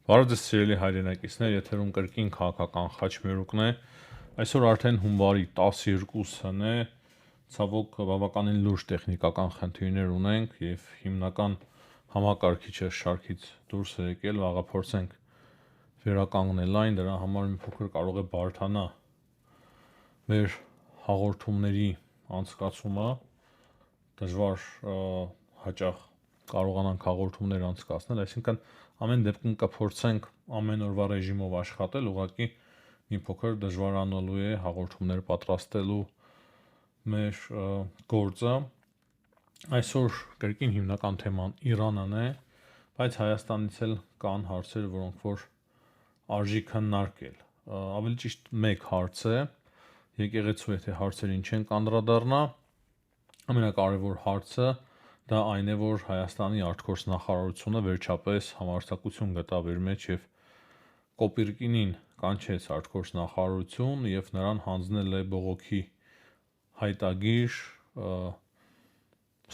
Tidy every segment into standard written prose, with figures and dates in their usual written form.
Բարև ձեզ սիրելի հայրենակիցներ, եթերում կրկին քաղաքական խաչմերուկն է։ Այսօր արդեն հունվարի 12-ն է, ցավոք բավականին լուրջ տեխնիկական խնդիրներ ունենք եւ հիմնական համակարգիչը շարքից դուրս է եկել, վաղը փորձենք վերականգնել այն, դրա համար մի փոքր կարող է բարդանա մեր հաղորդումների անցկացումը, դժվար հաճախ կարողանանք հաղորդումներ անցկացնել, այսինքն ամեն դեպքում կփորձենք ամեն օրվա ռեժիմով աշխատել, ուղղակի մի փոքր դժվարանալու է հաղորդումներ պատրաստելու մեր գործը։ Այսօր կրկին հիմնական թեման Իրանն է, բայց Հայաստանից էլ կան հարցեր, որոնք որ արժի քննարկել։ Ավելի ճիշտ մեկ հարց է, եկեղեցու եթե հարցերին չենք անդրադառնա, ամենակարևոր հարցը դա այն է, որ Հայաստանի արտգործնախարարությունը վերջապես համարձակություն գտավ իր մեջ եւ Կոպիրկինին կանչեց արտգործնախարարություն եւ նրան հանձնել է բողոքի հայտագիր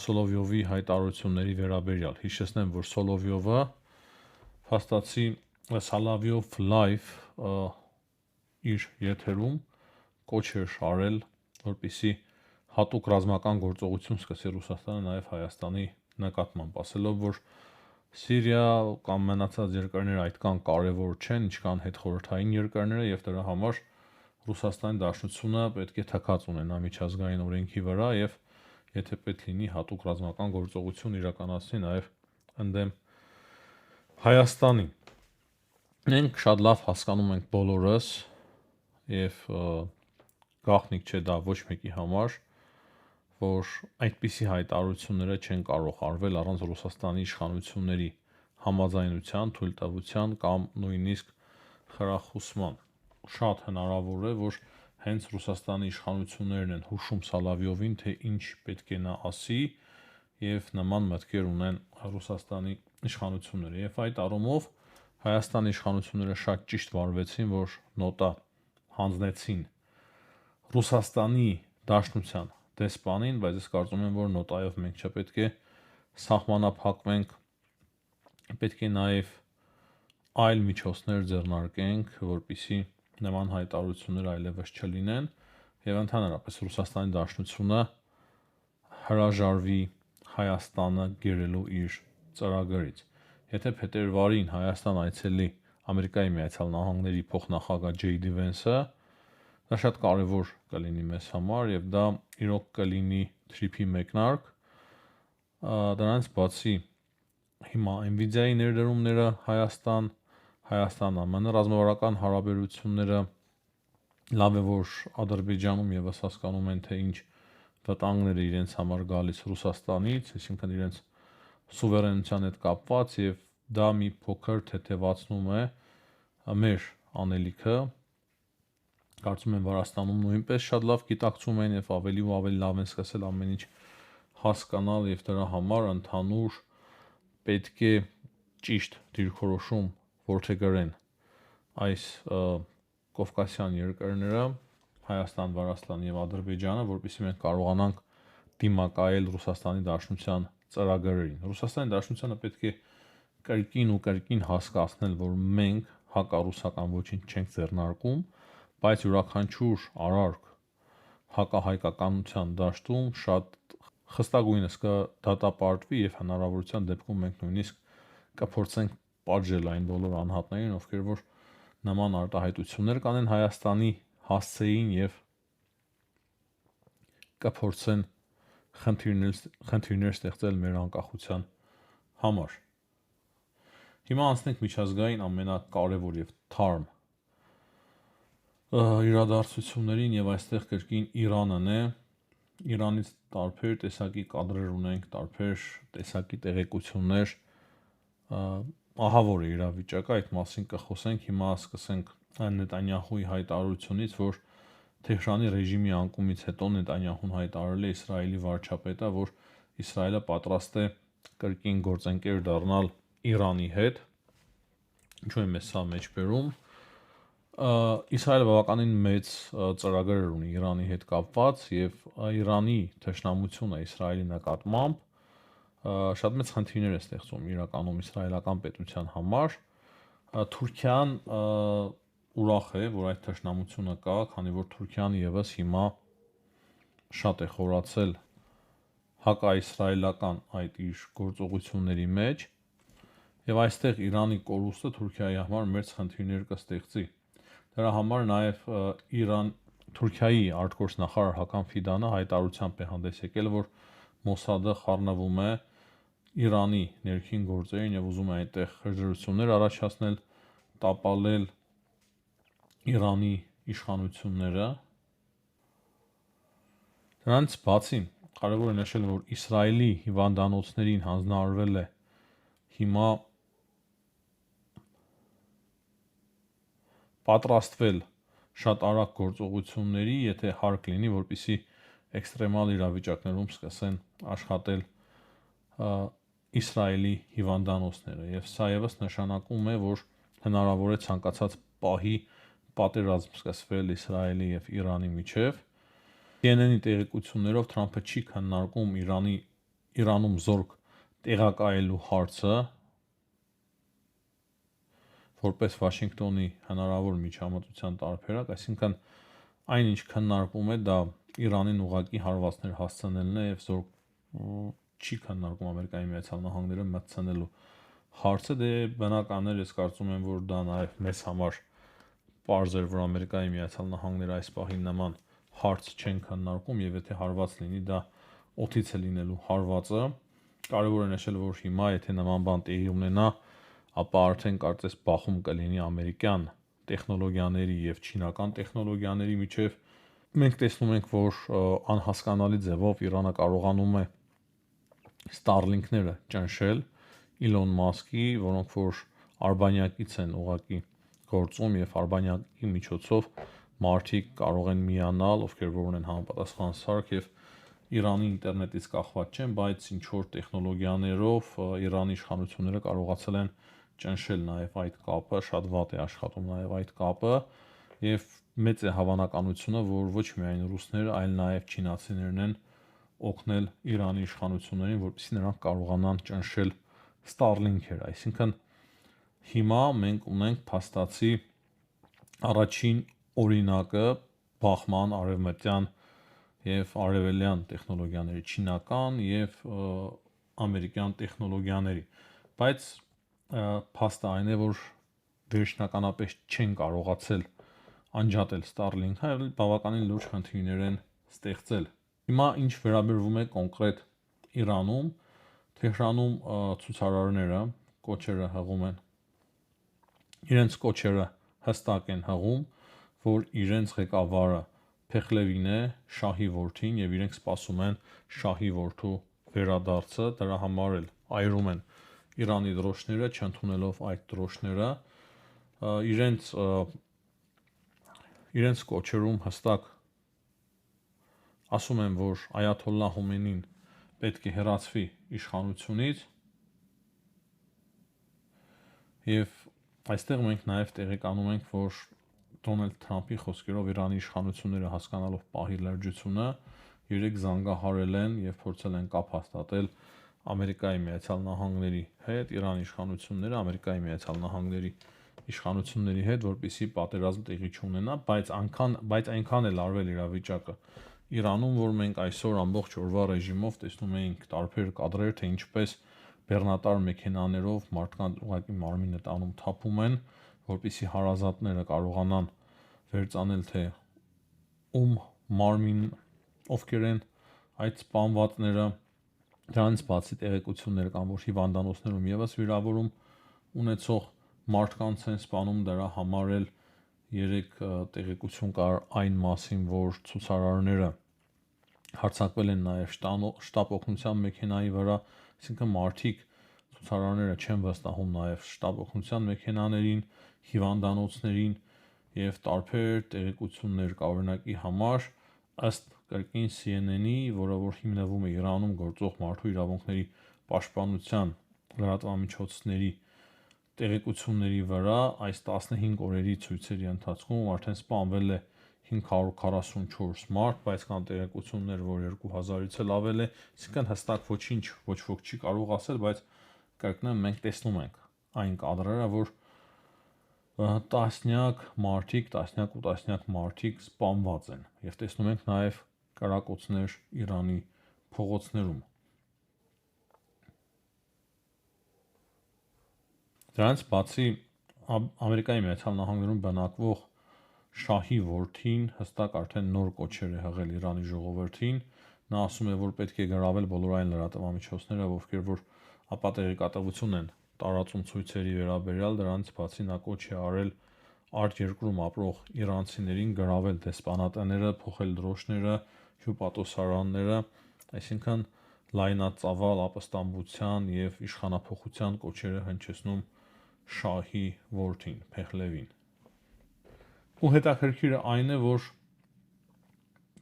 Սոլովյովի հայտարարությունների վերաբերյալ։ Հիշեցնեմ, որ Սոլովյովը փաստացի Սալավյով Live իր եթերում կոչ էր արել, որպեսզի հատուկ ռազմական գործողություն սկսի Ռուսաստանը նաև Հայաստանի նկատմամբ, ասելով, որ Սիրիա կամ մնացած երկրները այդքան կարևոր չեն, ինչքան հետխորհրդային երկրները եւ դրա համար Ռուսաստանի Դաշնությունը պետք է թքած ունենա միջազգային օրենքի վրա եւ եթե պետք լինի հատուկ ռազմական գործողություն իրականացնի նաև ընդդեմ Հայաստանի։ Մենք շատ լավ հասկանում ենք բոլորս եւ գաղտնիք չէ դա ոչ մեկի համար, որ այդպիսի հայտարարությունները չեն կարող արվել առանց Ռուսաստանի իշխանությունների համաձայնության, թույլտվության կամ նույնիսկ խրախուսման։ Շատ հնարավոր է, որ հենց Ռուսաստանի իշխանություններն են հուշում Սալավյովին, թե ինչ պետք է նա ասի եւ նման մտքեր ունեն Ռուսաստանի իշխանությունները։ Եվ այդ առումով Հայաստանի իշխանությունները շատ ճիշտ վարվեցին, որ նոտա հանձնեցին Ռուսաստանի Դաշնության դեսպանին, բայց ես կարծում եմ, որ նոտայով մենք չպետք է սահմանափակվենք, պետք է նաեւ այլ միջոցներ ձեռնարկենք, որպեսզի նման հայտարարություններ այլևս չլինեն եւ ընդհանրապես Ռուսաստանի Դաշնությունը հրաժարվի Հայաստանը գերելու իր ծրագրից։ Եթե փետրվարին Հայաստան այցելի Ամերիկայի Միացյալ Նահանգների փոխնախագահ Ջեյ Դի Վենսը, դա շատ կարևոր կլինի մեզ համար եւ դա իրոք կլինի թրիփի մեկնարկ։ Դրանից բացի հիմա Nvidia-ի ներդրումները Հայաստան ԱՄՆ ռազմավարական հարաբերությունները լավ է, որ Ադրբեջանում եւս հասկանում են, թե ինչ վտանգներ է իրենց համար գալիս Ռուսաստանից, այսինքն իրենց սուվերենության հետ կապված եւ դա մի փոքր թեթևացնում է մեր անելիքը։ Կարծում եմ Վրաստանում նույնպես շատ լավ գիտակցում են եւ ավելի ու ավելի լավ են սկսել ամեն ինչ հասկանալ եւ դրա համար ընդհանուր պետք է ճիշտ դիրքորոշում որդեգրեն այս կովկասյան երկրները Հայաստան, Վրաստան եւ Ադրբեջանը, որպեսզի մենք կարողանանք դիմակայել Ռուսաստանի Դաշնության ծրագրերին։ Ռուսաստանի Դաշնությանը պետք է կրկին հասկացնել, որ մենք հակառուսական ոչինչ չենք ձեռնարկում, բայց յուրաքանչյուր արարք հակահայկականության դաշտում շատ խստագույնս կդատապարտվի եւ հնարավորության դեպքում մենք նույնիսկ կփորձենք պատժել այն բոլոր անհատներին, ովքեր որ նման արտահայտություններ կանեն Հայաստանի հասցեին եւ կփորձեն խնդիրներ ստեղծել մեր անկախության համար։ Հիմա անցնենք միջազգային ամենակարևոր եւ թարմ իրադարձություններին եւ այստեղ կրկին Իրանն է։ Իրանից տարբեր տեսակի կադրեր ունենք, տարբեր տեսակի տեղեկություններ, ահավոր է իրավիճակը, այդ մասին կխոսենք։ Հիմա սկսենք Նետանյահուի հայտարարությունից, որ Թեհրանի ռեժիմի անկումից հետո Նետանյահուն հայտարարել է Իսրայելի վարչապետը, որ Իսրայելը պատրաստ է կրկին գործընկեր դառնալ Իրանի հետ։ Ինչու է մեզ սա մեջ բերում։ Իսրայելը բավականին մեծ ծրագրեր ունի Իրանի հետ կապված եւ Իրանի թշնամությունը Իսրայելի նկատմամբ շատ մեծ խնդիրներ է ստեղծում իրականում իսրայելական պետության համար, Թուրքիան ուրախ է, որ այդ թշնամությունը կա, քանի որ Թուրքիան եւս հիմա շատ է խորացել հակաիսրայելական այդ իր գործողությունների մեջ, եւ այստեղ Իրանի կորուստը Թուրքիայի համար մեծ խնդիրներ կստեղծի։ Դրա համար նաեւ Թուրքիայի արտգործնախարար Հական Ֆիդանը հայտարարությամբ է հանդես եկել, որ Մոսադը խառնվում է Իրանի ներքին գործերին եւ ուզում է այնտեղ խժռություններ առաջացնել, տապալել Իրանի իշխանությունները։ Դրանից բացի կարևոր է նշել, որ Իսրայելի հիվանդանոցներին հանձնարարվել է հիմա պատրաստվել շատ արագ գործողությունների, եթե հարկ լինի, որպեսզի էքստրեմալ իրավիճակներում սկսեն աշխատել Իսրայելի հիվանդանոցները, եւ սա եւս նշանակում է, որ հնարավոր է ցանկացած պահի պատերազմ սկսվել Իսրայելի եւ Իրանի միջև։ CNN-ի տեղեկություններով Թրամփը չի քննարկում Իրանում զորք տեղակայելու հարցը, որպես Վաշինգտոնի հնարավոր միջամտության տարբերակ, այսինքն այնինչ քննարկվում է, դա Իրանին ուղղակի հարվածներ հասցնելն է եւ զորք չի քննարկում Ամերիկայի Միացյալ Նահանգները մտցնելու հարցը, դե բնական է, ես կարծում եմ, որ դա նաեւ մեզ համար պարզ էր, որ Ամերիկայի Միացյալ Նահանգները այս պահին նման հարց չեն քննարկում եւ եթե հարված լինի, դա օդից է լինելու հարվածը։ Կարևոր է նշել, որ հիմա եթե նման բան տեղի ունենա, ապա արդեն կարծես բախում կլինի ամերիկյան տեխնոլոգիաների եւ չինական տեխնոլոգիաների միջև։ Մենք տեսնում ենք, որ անհասկանալի ձևով Իրանը կարողանում է Starlink-ները ճնշել Իլոն Մասկի, որոնք որ արբանյակից են ուղակի գործում եւ արբանյակի միջոցով մարդիկ կարող են միանալ, ովքեր որ ունեն համապատասխան սարք եւ Իրանի ինտերնետից կախված չեն, բայց ինչ որ տեխնոլոգիաներով Իրանի իշխանությունները կարողացել են ճնշել նաեւ այդ կապը, շատ վատ է աշխատում նաեւ այդ կապը եւ մեծ է հավանականությունը, որ ոչ միայն ռուսները, այլ նաեւ չինացիներն են օգնել Իրանի իշխանություններին, որպեսզի նրանք կարողանան ճնշել Starlink-երը, այսինքն հիմա մենք ունենք փաստացի առաջին օրինակը բախման արևմտյան եւ արևելյան տեխնոլոգիաների, չինական եւ ամերիկյան տեխնոլոգիաների, բայց փաստը այն է, որ վերջնականապես չեն կարողացել անջատել Starlink-ը, այլ բավականին լուրջ խնդիրներ են ստեղծել։ Հիմա ինչ վերաբերվում է կոնկրետ Իրանում, Թեհրանում ցուցարարները կոչերը հղում են, իրենց կոչերը հստակ են հղում, որ իրենց ղեկավարը Փեխլևին է, շահի որդին, եւ իրենք սպասում են շահի որդու վերադարձը, դրա համար էլ այրում են Իրանի դրոշները, չընդունելով այդ դրոշները, իրենց կոչերում հստակ ասում են, որ Այաթոլլահ Խոմեյնին պետք է հեռացվի իշխանությունից, եւ այստեղ մենք նաեւ տեղեկանում ենք, որ Դոնալդ Թրամփի խոսքերով Իրանի իշխանությունները հասկանալով պահի լրջությունը երեք զանգահարել են եւ փորձել են կապ հաստատել Ամերիկայի Միացյալ Նահանգների հետ, Իրանի իշխանությունները Ամերիկայի Միացյալ Նահանգների իշխանությունների հետ, որպեսզի պատերազմ տեղի չունենա, բայց այնքան էլ արվել իրավիճակը Իրանում, որ մենք այսօր ամբողջ օրվա ռեժիմով տեսնում էինք տարբեր կադրեր, թե ինչպես բեռնատար մեքենաներով մարդկանց ուղղակի մարմինը տանում թափում են, որպեսզի հարազատները կարողանան վերցանել, թե ում մարմին ովքեր են այդ սպանվածները։ Դրանից բացի տեղեկություններ կան, որ հիվանդանոցներում եւս վիրավորում ունեցող մարդկանց են սպանում, դրա համար էլ երեք տեղեկություն կար այն մասին, որ ցուցարարները հարձակվել են նաեւ շտապ օգնության մեքենայի վրա, այսինքն մարդիկ ցուցարարները չեն վստահում նաեւ շտապ օգնության մեքենաներին, հիվանդանոցներին եւ տարբեր տեղեկություններ կա օրինակի համար ըստ կրկին CNN-ի, որը որ հիմնվում է Իրանում գործող մարդու իրավունքների պաշտպանության լրատվամիջոցների տեղեկությունների վրա, այս 15 օրերի ցույցերի ընթացքում արդեն սպանվել է 544 մարդ, բայց կան տեղեկություններ, որ 2000-ից էլ ավել է, այսինքն հստակ ոչինչ ոչ ոք չի կարող ասել, բայց կրկնեմ, մենք տեսնում ենք այն կադրերը, որ տասնյակ մարդիկ սպանված են եւ տեսնում ենք նաեւ կրակոցներ Իրանի փողոցներում։ Դրանից բացի Ամերիկայի Միացյալ Նահանգներում բնակվող շահի որդին հստակ արդեն նոր կոչեր է հղել Իրանի ժողովրդին։ Նա ասում է, որ պետք է գրավել բոլոր այն լրատվամիջոցները, ովքեր որ ապատերիկատվություն են տարածում ցույցերի վերաբերյալ, դրանից բացի նա կոչ է արել արտերկրում ապրող իրանցիներին գրավել դեսպանատները, փոխել դրոշները, հյուպատոսարանները, այսինքն լայնածավալ ապստամբության եւ իշխանափոխության կոչերը հնչեցնում շահի որդին Փեխլևին։ Ու հետաքրքիրը այն է, որ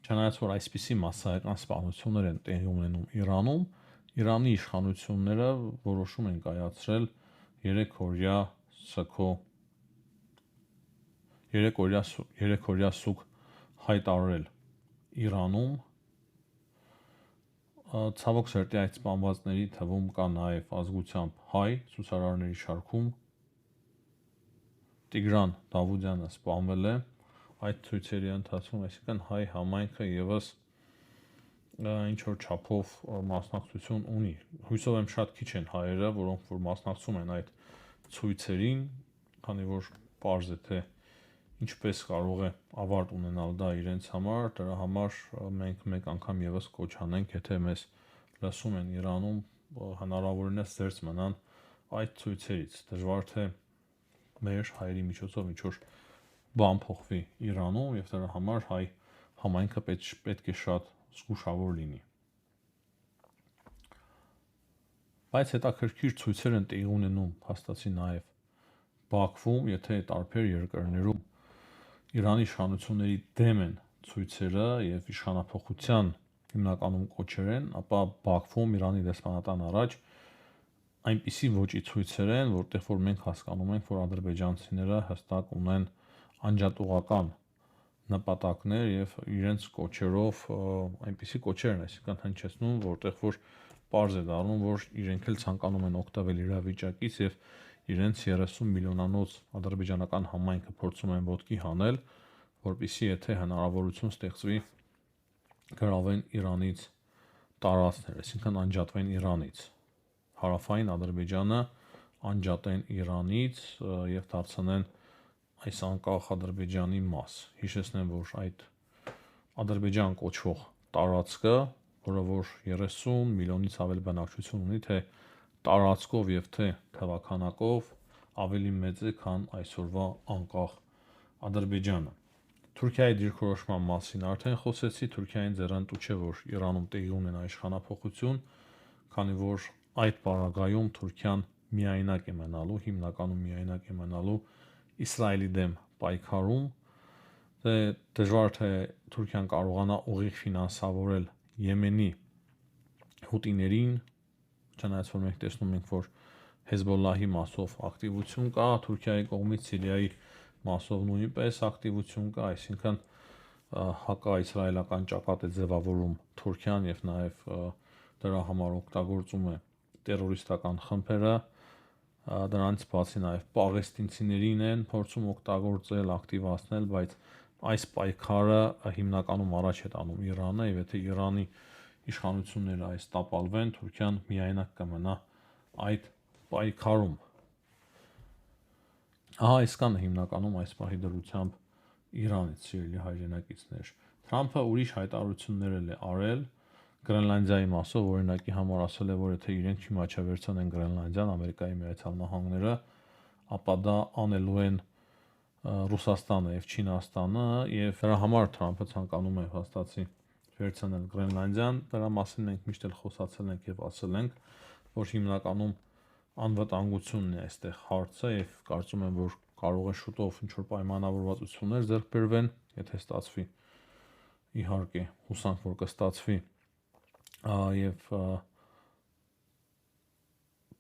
չնայած որ այսպիսի massայական սպանություններ են տեղի ունենում Իրանում, Իրանի իշխանությունները որոշում են կայացրել 3 սուկ հայտարարել Իրանում։ Ցավոք սերտի այդ սպանվածների թվում կա նաև ազգությամբ հայ ցուցարարների շարքում Տիգրան Դավուդյանը սպանվել է այդ ցույցերի ընթացքում, այսինքն հայ համայնքը եւս ինչ որ չափով մասնակցություն ունի։ Հույսով եմ շատ քիչ են հայերը, որոնք որ մասնակցում են այդ ցույցերին, քանի որ պարզ է թե ինչպես կարող է ավարտ ունենալ դա իրենց համար, դրա համար մենք մեկ անգամ եւս կոչ անենք, եթե մեզ լսում են Իրանում, հնարավորինս զերծ մնան այդ ցույցերից։ Դժվար թե մեր հայերի միջոցով ինչ որ բան փոխվի Իրանում եւ դրա համար հայ համայնքը պետք է շատ զգուշավոր լինի։ Բայց հետաքրքիր ցույցեր են տեղի ունենում, հաստատի նաեւ Բաքվում, եթե տարբեր երկրներում Իրանի իշխանությունների դեմ են ցույցերը եւ իշխանափոխության հիմնականում կոչեր են, ապա Բաքվում Իրանի դեսպանատան առաջ այնպիսի ոճի ցույցեր են, որտեղ որ մենք հասկանում ենք, որ ադրբեջանցիները հստակ ունեն անջատողական նպատակներ եւ իրենց կոչերով այնպիսի կոչեր են, այսինքն հնչեցնում, որտեղ որ պարզ է դառնում, որ իրենք էլ ցանկանում են օգտվել իրավիճակից եւ իրենց 30 միլիոնանոց ադրբեջանական համայնքը փորձում են ոտքի հանել, որպեսզի եթե հնարավորություն ստեղծվի գրավեն Իրանից տարածքներ, այսինքն անջատվեն Իրանից։ Հարավային Ադրբեջանը անջատեն Իրանից եւ դարձնեն այս անկախ Ադրբեջանի մաս։ Հիշեցնեմ, որ այդ Ադրբեջան կոչվող տարածքը, որը որ 30 միլիոնից ավել բնակչություն ունի, թե տարածքով եւ թե թվականակով ավելի մեծ է, քան այսօրվա անկախ Ադրբեջանը։ Թուրքիայի դիրքորոշման մասին արդեն խոսեցի, Թուրքիային ձեռնտու չէ, որ Իրանում տեղի ունենա իշխանափոխություն, քանի որ այդ պարագայում Թուրքիան միայնակ է մնալու, հիմնականում միայնակ է մնալու Իսրայելի դեմ պայքարում, դժվար թե Թուրքիան կարողանա ուղիղ ֆինանսավորել Եմենի հութիներին, չնայած որ մենք տեսնում ենք, որ Հեզբոլլահի մասով ակտիվություն կա, Թուրքիայի կողմից Սիրիայի մասով նույնպես ակտիվություն կա, այսինքն հակաիսրայելական ճակատ է ձևավորում Թուրքիան եւ նաեւ դրա համար օգտագործում է տերորիստական խմբերը, դրանից բացի նաեւ պաղեստինցիներին են փորձում օգտագործել, ակտիվացնել, բայց այս պայքարը հիմնականում առաջ է տանում Իրանը եւ եթե Իրանի իշխանությունները այս տապալվեն, Թուրքիան միայնակ կմնա այդ պայքարում։ Այսքանը հիմնականում այս պահի դրությամբ Իրանից սիրելի հայրենակիցներ։ Թրամփը ուրիշ հայտարարություններ է արել Գրենլանդիայի մասով, օրինակի համար ասել է, որ եթե իրենք չմաչավերցնեն Գրենլանդիան, Ամերիկայի Միացյալ Նահանգները, ապա դա անելու են Ռուսաստանը եւ Չինաստանը եւ դրա համար Թրամփը ցանկանում է հաստատի վերցնել Գրենլանդիան, դրա մասին մենք միշտ էլ խոսացել ենք եւ ասել ենք, որ հիմնականում անվտանգությունն է այստեղ հարցը եւ կարծում եմ, որ կարող է շուտով ինչ-որ պայմանավորվածություններ ձեռք բերվեն, եթե ստացվի, իհարկե, հուսանք, որ կստացվի եւ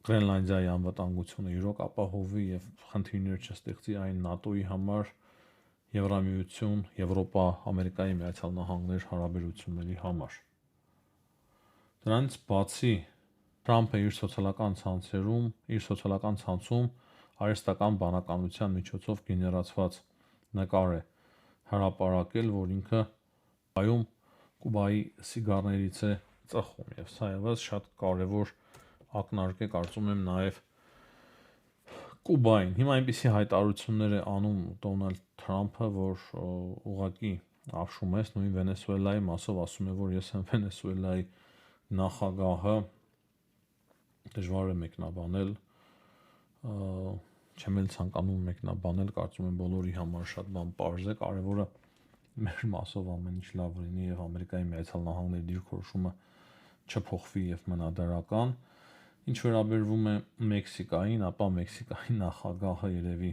Գրենլանդիայի անվտանգությունը իրոք ապահովի եւ խնդիրներ չստեղծի այն ՆԱՏՕ-ի համար, Եվրամիություն, Եվրոպա, Ամերիկայի Միացյալ Նահանգներ հարաբերությունների համար։ Դրանից բացի Թրամփը իր սոցիալական ցանցում արհեստական բանականության միջոցով գեներացված նկար է հրապարակել, որ ինքը այում Կուբայի սիգարներից է ծխում, եւ սա եւս շատ կարեւոր ակնարկ է, կարծում եմ, նաեւ Կուբային։ Հիմա այնպիսի հայտարարություններ է անում Դոնալդ Թրամփը, որ ուղղակի ապշում է, նույն Վենեսուելայի մասով ասում է, որ ես եմ Վենեսուելայի նախագահը, դժվար է մեկնաբանել, չեմ էլ ցանկանում մեկնաբանել, կարծում եմ բոլորի համար շատ բան պարզ է, կարևորը մեր մասով ամեն ինչ լավ լինի եւ Ամերիկայի Միացյալ Նահանգների դիրքորոշումը չփոխվի եւ մնա դրական։ Ինչ վերաբերվում է Մեքսիկային, ապա Մեքսիկայի նախագահը երևի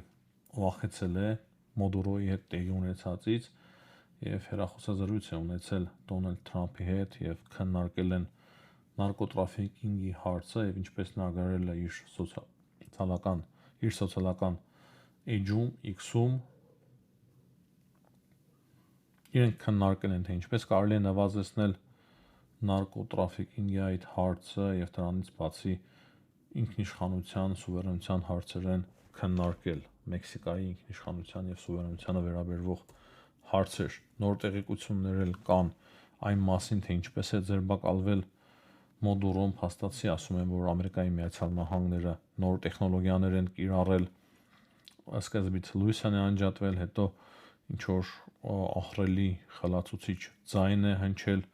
վախեցել է Մոդուրոյի հետ տեղի ունեցածից եւ հերախոսազրույց է ունեցել Դոնալդ Թրամփի հետ եւ քննարկել են նարկոտրաֆիկինգի հարցը եւ ինչպես նա գրել է իր սոցիալական էջում, X-ում, իրենք քննարկել են, թե ինչպես կարելի է նվազեցնել նարկոտրաֆիկինգի այդ հարցը եւ դրանից բացի ինքնիշխանության, սուվերենության հարցեր են քննարկել Մեքսիկայի ինքնիշխանության եւ սուվերենությանը վերաբերող հարցեր։ Նոր տեղեկություններ էլ կան այն մասին, թե ինչպես է ձերբակալվել Մոդուրոն, փաստացի ասում են, որ Ամերիկայի Միացյալ Նահանգները նոր տեխնոլոգիաներ են կիրառել, սկզբից լույս են անջատվել, հետո ինչ որ ահռելի խլացուցիչ ձայն է հնչել,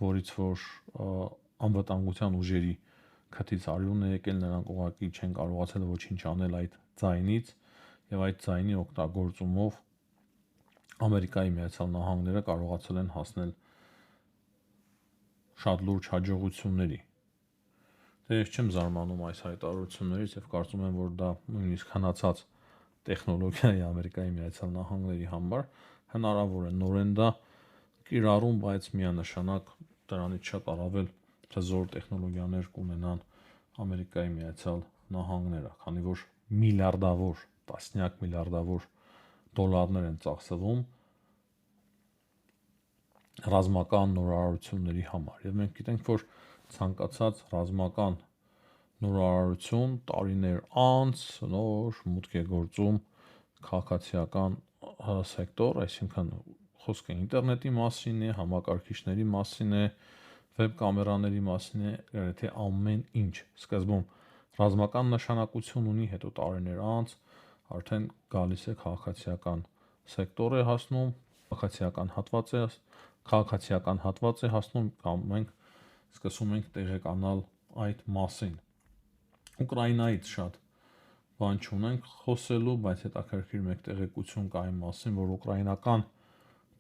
որից որ անվտանգության ուժերի քթից արյուն է եկել, նրանք ուղղակի չեն կարողացել ոչինչ անել այդ ձայնից եւ այդ ձայնի օգտագործումով Ամերիկայի Միացյալ Նահանգները կարողացել են հասնել շատ լուրջ հաջողությունների։ Դե ես չեմ զարմանում այս հայտարարություններից եւ կարծում եմ, որ դա նույնիսկ հնացած տեխնոլոգիա է Ամերիկայի Միացյալ Նահանգների համար, հնարավոր է նորեն դա կիրառում, բայց միանշանակ դրանից շատ առավել հզոր տեխնոլոգիաներ կունենան Ամերիկայի Միացյալ Նահանգները, քանի որ միլիարդավոր, տասնյակ միլիարդավոր դոլարներ են ծախսվում ռազմական նորարարությունների համար եւ մենք գիտենք, որ ցանկացած ռազմական նորարարություն տարիներ անց նոր մուտք է գործում քաղաքացիական սեկտոր, այսինքն խոսքը ինտերնետի մասին է, համակարգիչների մասին է, վեբ կամերաների մասին է, գրեթե ամեն ինչ սկզբում ռազմական նշանակություն ունի, հետո տարիներ անց արդեն գալիս է քաղաքացիական սեկտոր է հասնում, քաղաքացիական հատված է հասնում կամ մենք սկսում ենք տեղեկանալ այդ մասին։ Ուկրաինայից շատ բան չունենք խոսելու, բայց հետաքրքիր մեկ տեղեկություն կա այն մասին, որ ուկրաինական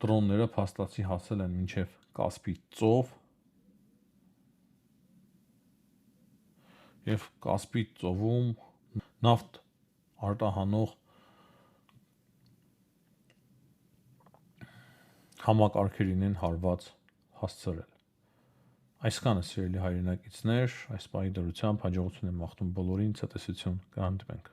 դրոնները փաստացի հասել են մինչև Կասպի ծով եւ Կասպի ծովում նավթ արտահանող համակարգերին են հարված հասցրել։ Այսքանը սիրելի հայրենակիցներ, այս պահի դրությամբ հաջողություն եմ մաղթում բոլորին, ցտեսություն, կհանդիպենք։